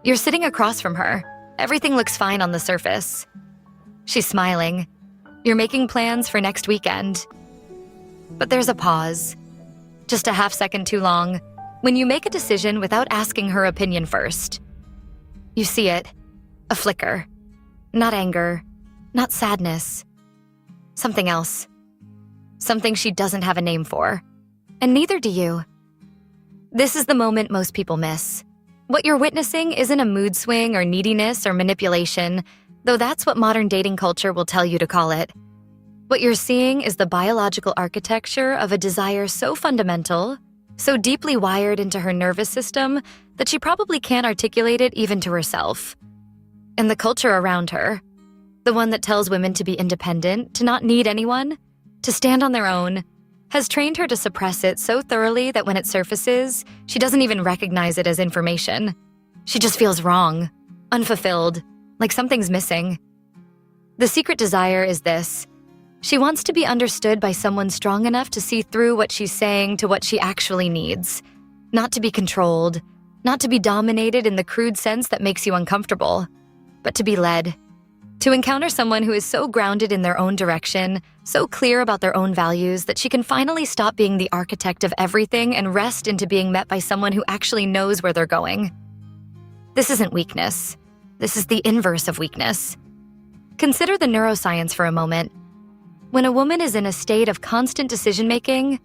You're sitting across from her. Everything looks fine on the surface. She's smiling. You're making plans for next weekend. But there's a pause. Just a half second too long, when you make a decision without asking her opinion first. You see it. A flicker. Not anger. Not sadness. Something else. Something she doesn't have a name for. And neither do you. This is the moment most people miss. What you're witnessing isn't a mood swing or neediness or manipulation, though that's what modern dating culture will tell you to call it. What you're seeing is the biological architecture of a desire so fundamental, so deeply wired into her nervous system that she probably can't articulate it even to herself. And the culture around her, the one that tells women to be independent, to not need anyone, to stand on their own, has trained her to suppress it so thoroughly that when it surfaces, she doesn't even recognize it as information. She just feels wrong, unfulfilled, like something's missing. The secret desire is this. She wants to be understood by someone strong enough to see through what she's saying to what she actually needs. Not to be controlled, not to be dominated in the crude sense that makes you uncomfortable, but to be led. To encounter someone who is so grounded in their own direction, so clear about their own values that she can finally stop being the architect of everything and rest into being met by someone who actually knows where they're going. This isn't weakness. This is the inverse of weakness. Consider the neuroscience for a moment. When a woman is in a state of constant decision-making,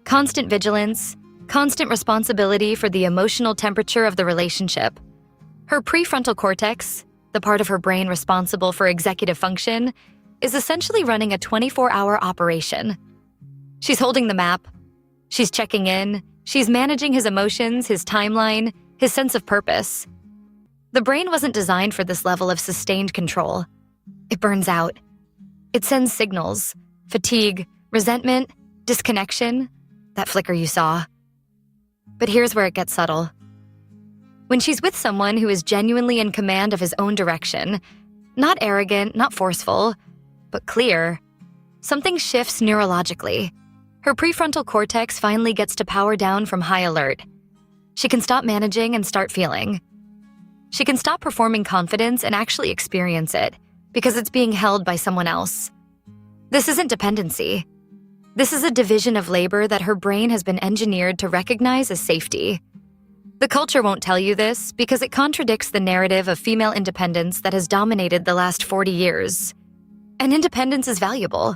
constant vigilance, constant responsibility for the emotional temperature of the relationship, her prefrontal cortex, the part of her brain responsible for executive function, is essentially running a 24-hour operation. She's holding the map. She's checking in. She's managing his emotions, his timeline, his sense of purpose. The brain wasn't designed for this level of sustained control. It burns out. It sends signals, fatigue, resentment, disconnection, that flicker you saw. But here's where it gets subtle. When she's with someone who is genuinely in command of his own direction, not arrogant, not forceful, but clear, something shifts neurologically. Her prefrontal cortex finally gets to power down from high alert. She can stop managing and start feeling. She can stop performing confidence and actually experience it, because it's being held by someone else. This isn't dependency. This is a division of labor that her brain has been engineered to recognize as safety. The culture won't tell you this because it contradicts the narrative of female independence that has dominated the last 40 years. And independence is valuable.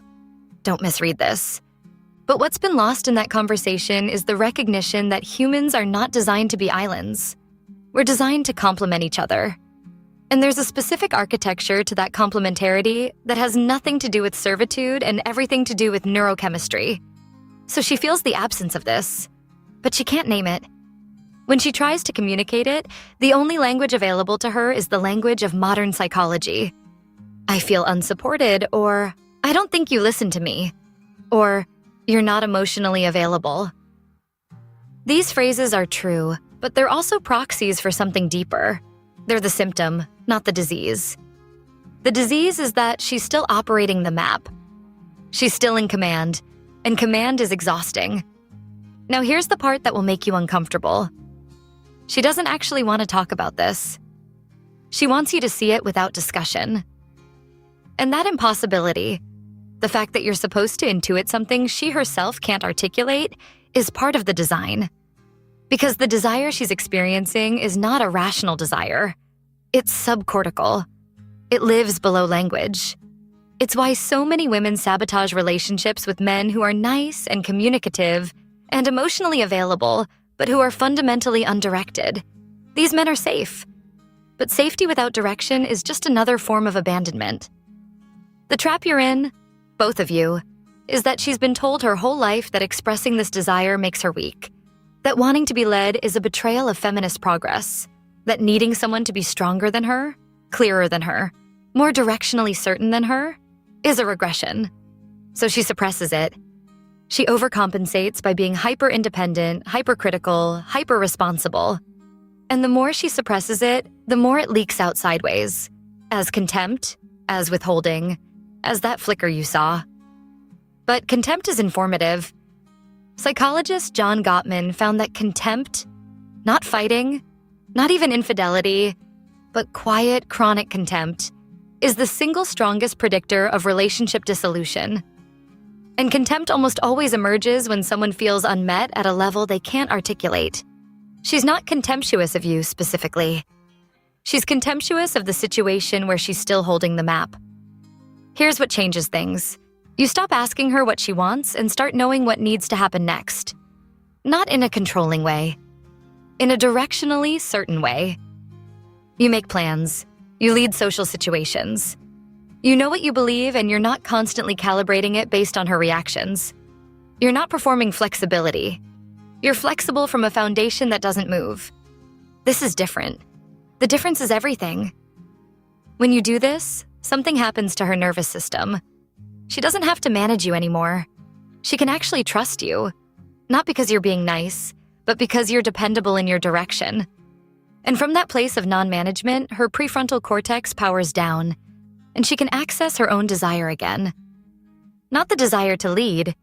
Don't misread this. But what's been lost in that conversation is the recognition that humans are not designed to be islands. We're designed to complement each other. And there's a specific architecture to that complementarity that has nothing to do with servitude and everything to do with neurochemistry. So she feels the absence of this, but she can't name it. When she tries to communicate it, the only language available to her is the language of modern psychology. I feel unsupported, or I don't think you listen to me, or you're not emotionally available. These phrases are true, but they're also proxies for something deeper. They're the symptom, not the disease. The disease is that she's still operating the map. She's still in command, and command is exhausting. Now here's the part that will make you uncomfortable. She doesn't actually want to talk about this. She wants you to see it without discussion. And that impossibility, the fact that you're supposed to intuit something she herself can't articulate, is part of the design. Because the desire she's experiencing is not a rational desire. It's subcortical. It lives below language. It's why so many women sabotage relationships with men who are nice and communicative and emotionally available, but who are fundamentally undirected. These men are safe. But safety without direction is just another form of abandonment. The trap you're in, both of you, is that she's been told her whole life that expressing this desire makes her weak. That wanting to be led is a betrayal of feminist progress. That needing someone to be stronger than her, clearer than her, more directionally certain than her, is a regression. So she suppresses it. She overcompensates by being hyper-independent, hypercritical, hyper-responsible. And the more she suppresses it, the more it leaks out sideways. As contempt, as withholding, as that flicker you saw. But contempt is informative. Psychologist John Gottman found that contempt, not fighting, not even infidelity, but quiet, chronic contempt is the single strongest predictor of relationship dissolution. And contempt almost always emerges when someone feels unmet at a level they can't articulate. She's not contemptuous of you specifically. She's contemptuous of the situation where she's still holding the map. Here's what changes things. You stop asking her what she wants and start knowing what needs to happen next. Not in a controlling way. In a directionally certain way. You make plans. You lead social situations. You know what you believe and you're not constantly calibrating it based on her reactions. You're not performing flexibility. You're flexible from a foundation that doesn't move. This is different. The difference is everything. When you do this, something happens to her nervous system. She doesn't have to manage you anymore. She can actually trust you. Not because you're being nice, but because you're dependable in your direction. And from that place of non-management, her prefrontal cortex powers down, and she can access her own desire again. Not the desire to lead,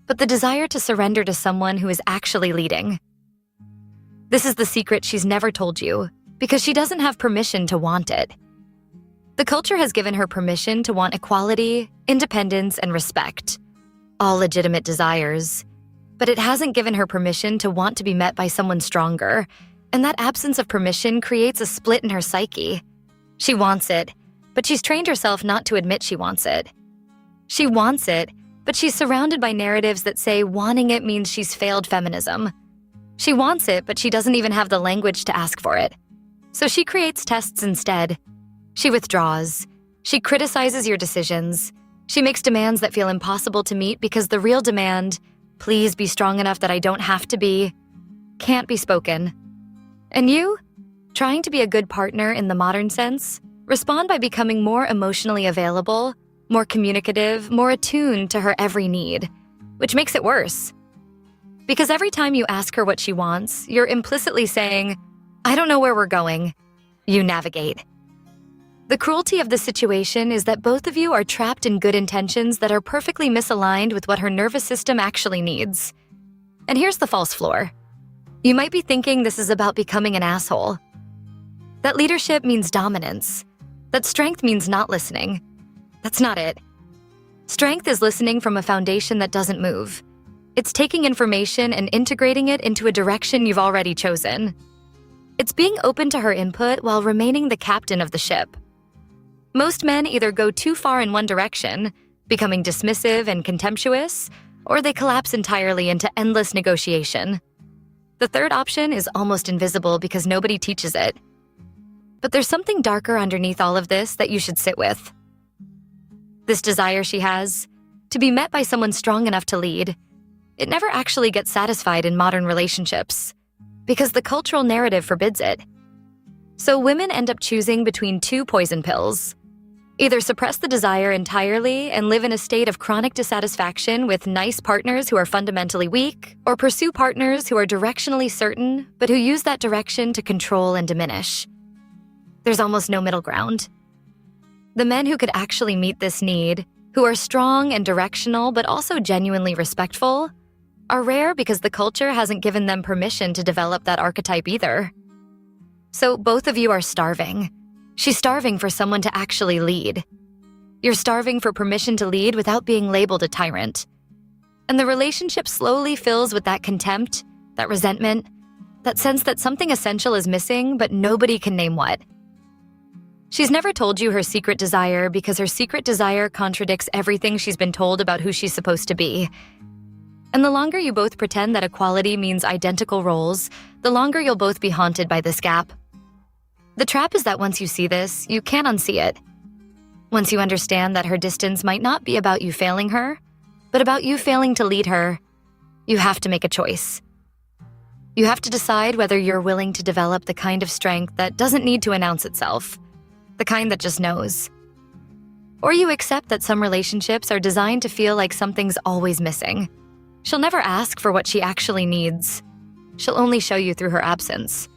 but the desire to surrender to someone who is actually leading. This is the secret she's never told you, because she doesn't have permission to want it. The culture has given her permission to want equality, independence, and respect, all legitimate desires, but it hasn't given her permission to want to be met by someone stronger, and that absence of permission creates a split in her psyche. She wants it, but she's trained herself not to admit she wants it. She wants it, but she's surrounded by narratives that say wanting it means she's failed feminism. She wants it, but she doesn't even have the language to ask for it. So she creates tests instead. She withdraws. She criticizes your decisions. She makes demands that feel impossible to meet because the real demand, please be strong enough that I don't have to be, can't be spoken. And you, trying to be a good partner in the modern sense, respond by becoming more emotionally available, more communicative, more attuned to her every need, which makes it worse. Because every time you ask her what she wants, you're implicitly saying, I don't know where we're going. You navigate. The cruelty of the situation is that both of you are trapped in good intentions that are perfectly misaligned with what her nervous system actually needs. And here's the false floor. You might be thinking this is about becoming an asshole. That leadership means dominance. That strength means not listening. That's not it. Strength is listening from a foundation that doesn't move. It's taking information and integrating it into a direction you've already chosen. It's being open to her input while remaining the captain of the ship. Most men either go too far in one direction, becoming dismissive and contemptuous, or they collapse entirely into endless negotiation. The third option is almost invisible because nobody teaches it. But there's something darker underneath all of this that you should sit with. This desire she has, to be met by someone strong enough to lead, it never actually gets satisfied in modern relationships, because the cultural narrative forbids it. So women end up choosing between two poison pills. Either suppress the desire entirely and live in a state of chronic dissatisfaction with nice partners who are fundamentally weak, or pursue partners who are directionally certain, but who use that direction to control and diminish. There's almost no middle ground. The men who could actually meet this need, who are strong and directional but also genuinely respectful, are rare because the culture hasn't given them permission to develop that archetype either. So both of you are starving. She's starving for someone to actually lead. You're starving for permission to lead without being labeled a tyrant. And the relationship slowly fills with that contempt, that resentment, that sense that something essential is missing, but nobody can name what. She's never told you her secret desire because her secret desire contradicts everything she's been told about who she's supposed to be. And the longer you both pretend that equality means identical roles, the longer you'll both be haunted by this gap. The trap is that once you see this, you can't unsee it. Once you understand that her distance might not be about you failing her, but about you failing to lead her, you have to make a choice. You have to decide whether you're willing to develop the kind of strength that doesn't need to announce itself, the kind that just knows. Or you accept that some relationships are designed to feel like something's always missing. She'll never ask for what she actually needs. She'll only show you through her absence.